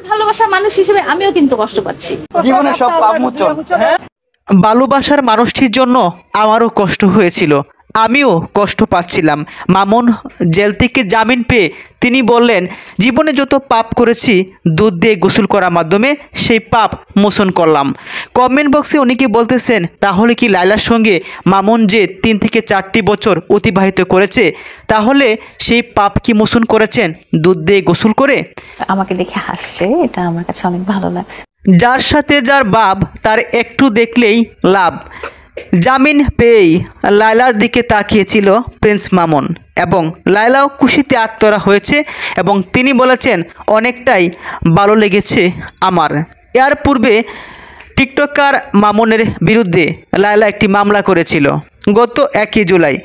ভালোবাসার মানুষ হিসেবে আমিও কিন্তু কষ্ট পাচ্ছি। জীবনে সব পাপ মোচন। ভালোবাসার মানুষটির জন্য আমারও কষ্ট হয়েছিল, আমিও কষ্ট পাচ্ছিলাম। মামুন জেল থেকে জামিন পেয়ে তিনি বললেন, জীবনে যত পাপ করেছি দুধ দিয়ে গোসল করার মাধ্যমে সেই পাপ মোচন করলাম। কমেন্ট বক্সে অনেকে বলতেছেন, তাহলে কি লায়লার সঙ্গে মামুন যে 3 থেকে 4টি বছর অতিবাহিত করেছে, তাহলে সেই পাপ কি মোচন করেছেন দুধ দিয়ে গোসল করে? আমাকে দেখে হাসছে, এটা আমার কাছে অনেক ভালো লাগছে। যার সাথে যার বাপ তার একটু দেখলেই লাভ। জামিন পেয়েই লায়লার দিকে তাকিয়েছিল প্রিন্স মামুন এবং লায়লাও খুশিতে আত্মহারা হয়েছে এবং তিনি বলেছেন, অনেকটাই ভালো লেগেছে আমার। এর পূর্বে টিকটকার মামুনের বিরুদ্ধে লায়লা একটি মামলা করেছিল গত 1 জুলাই।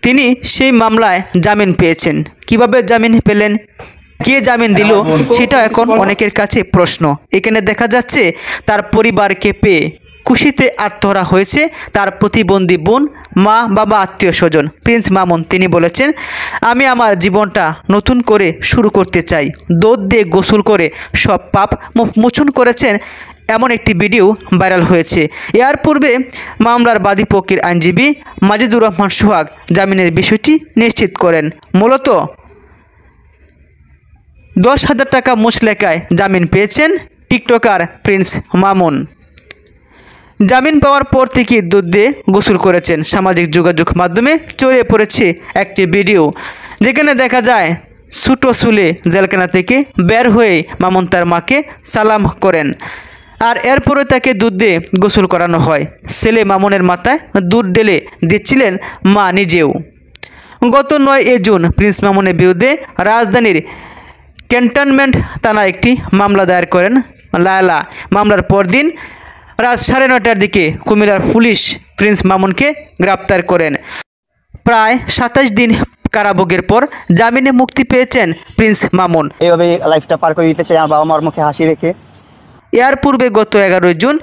তিনি সেই মামলায় জামিন পেয়েছেন। কিভাবে জামিন পেলেন, কে জামিন দিল, সেটা এখন অনেকের কাছে প্রশ্ন। এখানে দেখা যাচ্ছে তার পরিবারকে পেয়ে খুশিতে আত্মহারা হয়েছে তার প্রতিবন্ধী বোন, মা, বাবা, আত্মীয় স্বজন। প্রিন্স মামুন তিনি বলেছেন, আমি আমার জীবনটা নতুন করে শুরু করতে চাই। দুধ দিয়ে গোসল করে সব পাপ মোচন করেছেন, এমন একটি ভিডিও ভাইরাল হয়েছে। এর পূর্বে মামলার বাদীপক্ষের আইনজীবী মাজিদুর রহমান সোহাগ জামিনের বিষয়টি নিশ্চিত করেন। মূলত 10,000 টাকা মুচলেকায় জামিন পেয়েছেন টিকটকার প্রিন্স মামুন। জামিন পাওয়ার পর থেকে দুধ দিয়ে গোসল করেছেন। সামাজিক যোগাযোগ মাধ্যমে ছড়িয়ে পড়েছে একটি ভিডিও, যেখানে দেখা যায় ছোটো চুলে জেলখানা থেকে বের হয়ে মামুন তার মাকে সালাম করেন, আর এরপরে তাকে দুধ দিয়ে গোসল করানো হয়। ছেলে মামুনের মাথায় দুধ ঢেলে দিচ্ছিলেন মা নিজেও। গত 9 জুন প্রিন্স মামুনের বিরুদ্ধে রাজধানীর ক্যান্টনমেন্ট থানায় একটি মামলা দায়ের করেন লায়লা। মামলার পরদিন রাত 9:30টার দিকে কুমিল্লার পুলিশ প্রিন্স মামুনকে গ্রেপ্তার করেন। প্রায় 27 দিন কারাভোগের পর জামিনে মুক্তি পেয়েছেন প্রিন্স মামুন। এইভাবে লাইফটা পার করে দিতে চাই আমার বাবা মার মুখে হাসি রেখে। এর পূর্বে গত 11 জুন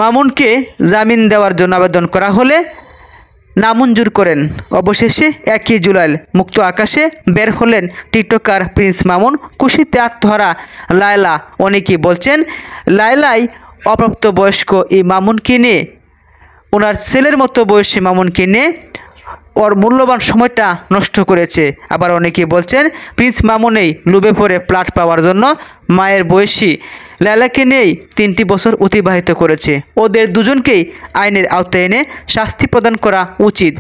মামুনকে জামিন দেওয়ার জন্য আবেদন করা হলে নামঞ্জুর করেন। অবশেষে 1 জুলাই মুক্ত আকাশে বের হলেন টিকটকার প্রিন্স মামুন। খুশিতে আত্মহারা লায়লা। অনেকেই বলছেন, লায়লাই অপ্রাপ্তবয়স্ক এই মামুনকে নিয়ে, ওনার ছেলের মতো বয়সী মামুনকে নিয়ে ওর মূল্যবান সময়টা নষ্ট করেছে। আবার অনেকে বলছেন, প্রিন্স মামুনেই লোভে পড়ে প্লাট পাওয়ার জন্য মায়ের বয়সী লায়লাকে নিয়েই 3টি বছর অতিবাহিত করেছে। ওদের দুজনকেই আইনের আওতায় এনে শাস্তি প্রদান করা উচিত।